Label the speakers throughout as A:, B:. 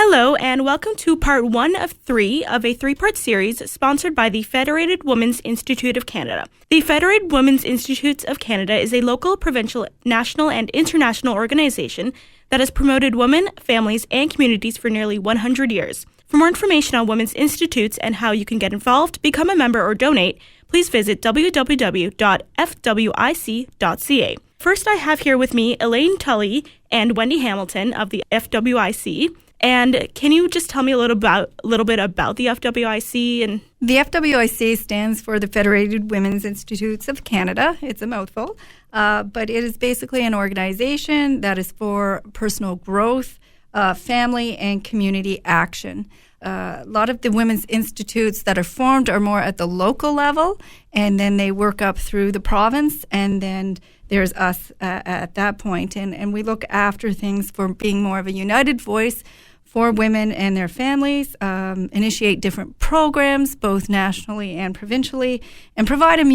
A: Hello, and welcome to part 1 of 3 of a 3-part series sponsored by the Federated Women's Institute of Canada. The Federated Women's Institutes of Canada is a local, provincial, national, and international organization that has promoted women, families, and communities for nearly 100 years. For more information on women's institutes and how you can get involved, become a member, or donate, please visit www.fwic.ca. First, I have here with me Elaine Tully and Wendy Hamilton of the FWIC. And can you just tell me a little bit about the FWIC? And
B: the FWIC stands for the Federated Women's Institutes of Canada. It's a mouthful, but it is basically an organization that is for personal growth, family, and community action. A lot of the women's institutes that are formed are more at the local level, and then they work up through the province, and then there's us at that point. And we look after things for being more of a united voice for women and their families, initiate different programs, both nationally and provincially, and provide a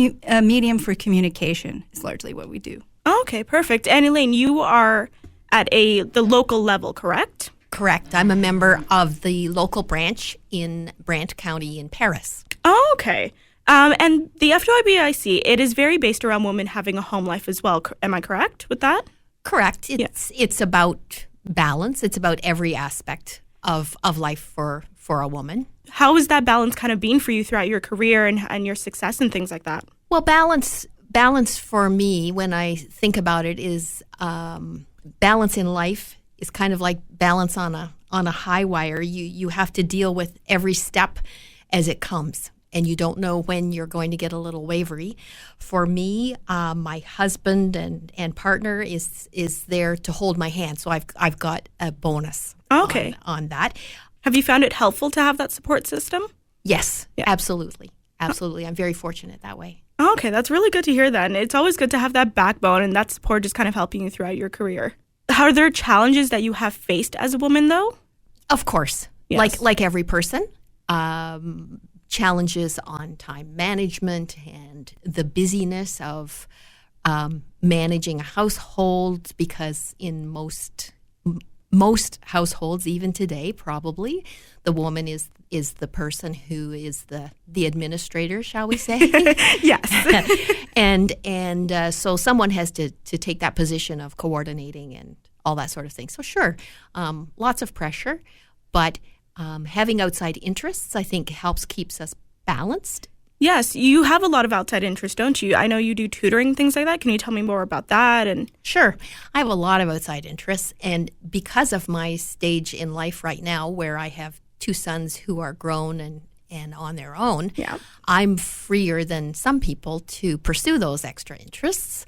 B: medium for communication is largely what we do.
A: Okay, perfect. And Elaine, you are at the local level, correct?
C: Correct. I'm a member of the local branch in Brant County in Paris.
A: Oh, okay. And the FWIC, it is very based around women having a home life as well. Am I correct with that?
C: Correct. It's about balance. It's about every aspect of life for a woman.
A: How has that balance kind of been for you throughout your career and your success and things like that?
C: Well, balance for me, when I think about it, is balance in life is kind of like balance on a high wire. You have to deal with every step as it comes, and you don't know when you're going to get a little wavery. For me, my husband and partner is there to hold my hand, so I've got a bonus on that.
A: Have you found it helpful to have that support system?
C: Yes, yeah. Absolutely. I'm very fortunate that way.
A: Okay, that's really good to hear then. It's always good to have that backbone and that support just kind of helping you throughout your career. Are there challenges that you have faced as a woman, though?
C: Of course. Yes. Like every person. Challenges on time management and the busyness of managing a household, because in most households, even today, probably the woman is the person who is the administrator, shall we say?
A: Yes.
C: and so someone has to take that position of coordinating and all that sort of thing. So sure, lots of pressure, but having outside interests, I think, keeps us balanced.
A: Yes, you have a lot of outside interests, don't you? I know you do tutoring, things like that. Can you tell me more about that? And
C: Sure. I have a lot of outside interests, and because of my stage in life right now, where I have 2 sons who are grown and on their own, I'm freer than some people to pursue those extra interests.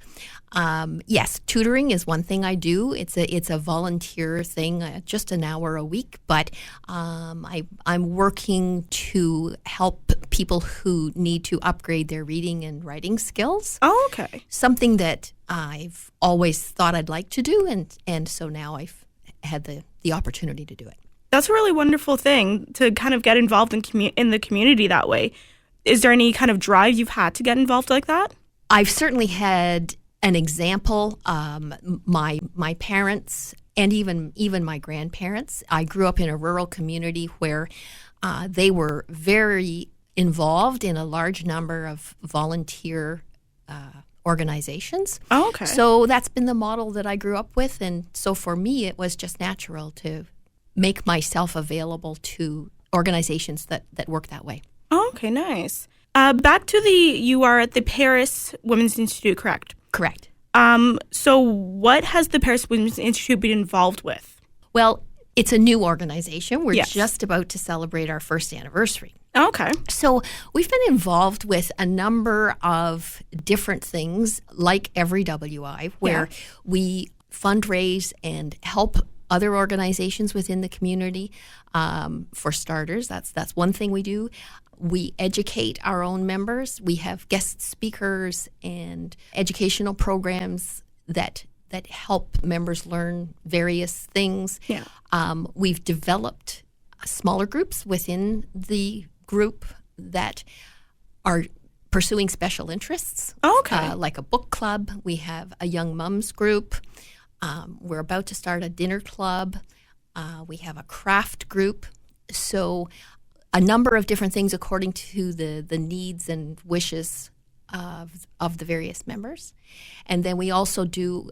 C: Yes, tutoring is one thing I do. It's a volunteer thing, just an hour a week, but I'm working to help people who need to upgrade their reading and writing skills.
A: Oh, okay.
C: Something that I've always thought I'd like to do, and so now I've had the opportunity to do it.
A: That's a really wonderful thing to kind of get involved in the community that way. Is there any kind of drive you've had to get involved like that?
C: I've certainly had an example. My parents and even my grandparents. I grew up in a rural community where they were very involved in a large number of volunteer organizations.
A: Oh, okay.
C: So that's been the model that I grew up with, and so for me, it was just natural to make myself available to organizations that work that way.
A: Oh, okay, nice. Back to you are at the Paris Women's Institute, correct?
C: Correct.
A: So what has the Paris Women's Institute been involved with?
C: Well, it's a new organization. We're just about to celebrate our first anniversary.
A: Okay.
C: So we've been involved with a number of different things, like every WI, where we fundraise and help other organizations within the community. For starters, that's one thing we do. We educate our own members. We have guest speakers and educational programs that help members learn various things. Yeah. We've developed smaller groups within the group that are pursuing special interests.
A: Okay.
C: Like a book club. We have a young mums group. We're about to start a dinner club. We have a craft group. So a number of different things according to the needs and wishes of the various members. And then we also do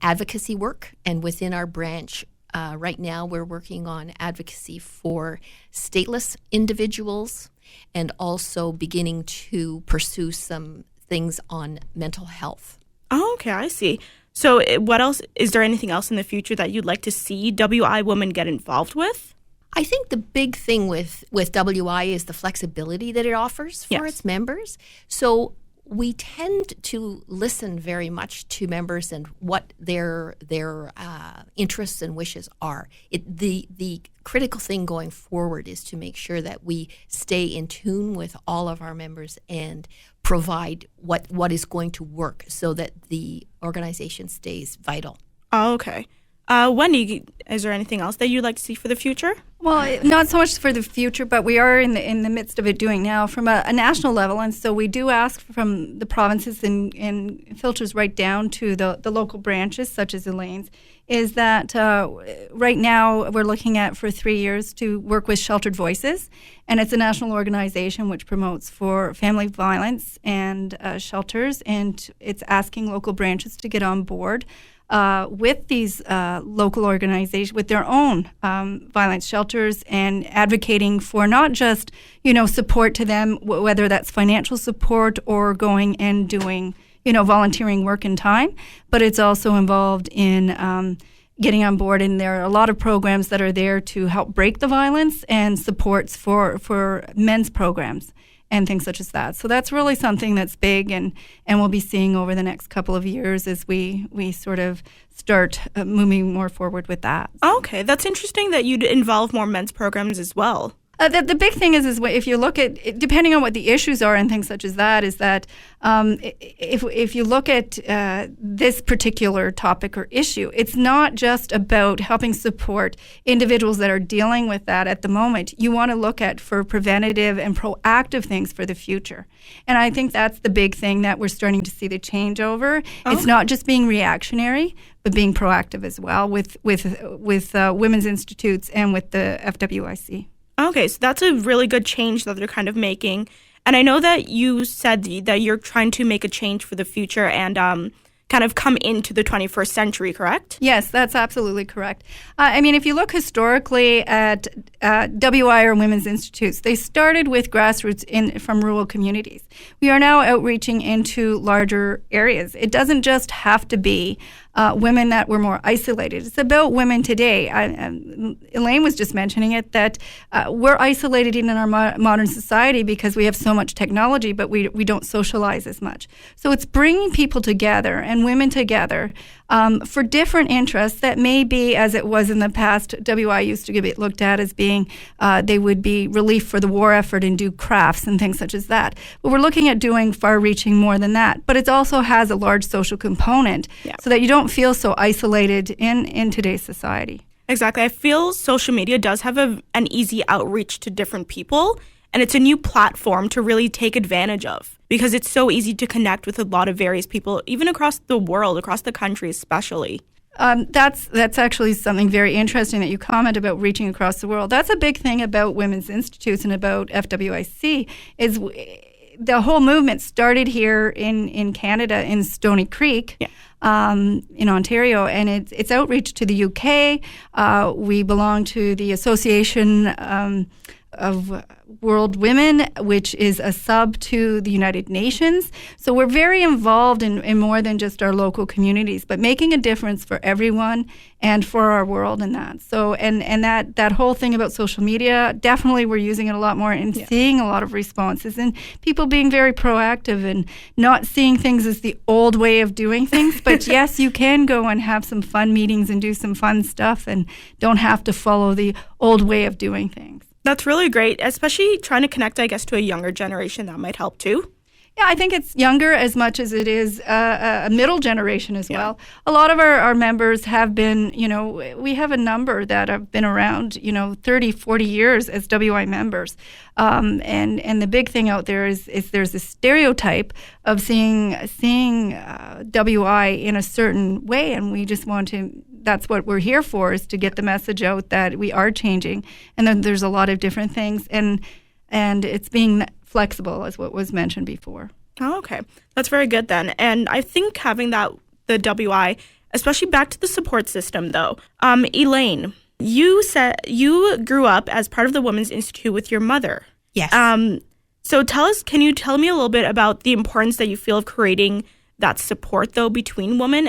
C: advocacy work. And within our branch, right now we're working on advocacy for stateless individuals and also beginning to pursue some things on mental health.
A: Oh, okay, I see. So what else, is there anything else in the future that you'd like to see WI women get involved with?
C: I think the big thing with WI is the flexibility that it offers for its members. So we tend to listen very much to members and what their interests and wishes are. The critical thing going forward is to make sure that we stay in tune with all of our members and provide what is going to work so that the organization stays vital.
A: Oh, okay. Wendy, is there anything else that you'd like to see for the future?
B: Well, not so much for the future, but we are in the midst of it doing now from a national level. And so we do ask from the provinces and filters right down to the local branches, such as Elaine's, is that right now we're looking at for 3 years to work with Sheltered Voices. And it's a national organization which promotes for family violence and shelters. And it's asking local branches to get on board with these local organizations, with their own violence shelters, and advocating for not just, support to them, whether that's financial support or going and doing, volunteering work and time, but it's also involved in getting on board. And there are a lot of programs that are there to help break the violence and supports for men's programs and things such as that. So that's really something that's big and we'll be seeing over the next couple of years as we sort of start moving more forward with that.
A: Okay, that's interesting that you'd involve more men's programs as well.
B: The big thing is if you look at, depending on what the issues are and things such as that, is that if you look at this particular topic or issue, it's not just about helping support individuals that are dealing with that at the moment. You want to look at for preventative and proactive things for the future. And I think that's the big thing that we're starting to see the change over. Oh. It's not just being reactionary, but being proactive as well with women's institutes and with the FWIC.
A: Okay, so that's a really good change that they're kind of making. And I know that you said that you're trying to make a change for the future and kind of come into the 21st century, correct?
B: Yes, that's absolutely correct. If you look historically at WI or women's institutes, they started with grassroots from rural communities. We are now outreaching into larger areas. It doesn't just have to be women that were more isolated. It's about women today. Elaine was just mentioning it, that we're isolated in our modern society because we have so much technology, but we don't socialize as much. So it's bringing people together and women together for different interests that may be, as it was in the past, WI used to get looked at as being, they would be relief for the war effort and do crafts and things such as that. But we're looking at doing far-reaching more than that. But it also has a large social component so that you don't feel so isolated in today's society.
A: Exactly. I feel social media does have an easy outreach to different people, and it's a new platform to really take advantage of because it's so easy to connect with a lot of various people, even across the world, across the country especially.
B: That's actually something very interesting that you comment about reaching across the world. That's a big thing about women's institutes and about FWIC is the whole movement started here in Canada in Stoney Creek. Yeah. In Ontario, and it's outreach to the UK. We belong to the Association of World Women, which is a sub to the United Nations. So we're very involved in more than just our local communities, but making a difference for everyone and for our world in that. So and that whole thing about social media, definitely we're using it a lot more and seeing a lot of responses and people being very proactive and not seeing things as the old way of doing things. But yes, you can go and have some fun meetings and do some fun stuff and don't have to follow the old way of doing things.
A: That's really great, especially trying to connect, I guess, to a younger generation. That might help too.
B: Yeah, I think it's younger as much as it is a middle generation as well. A lot of our members have been, we have a number that have been around, 30, 40 years as WI members. And the big thing out there is there's a stereotype of seeing WI in a certain way, and we just want to, that's what we're here for, is to get the message out that we are changing. And then there's a lot of different things, and it's being flexible, as what was mentioned before.
A: Oh, okay. That's very good then. And I think having the WI, especially back to the support system though. Elaine, you said you grew up as part of the Women's Institute with your mother.
D: Yes.
A: So can you tell me a little bit about the importance that you feel of creating that support though between women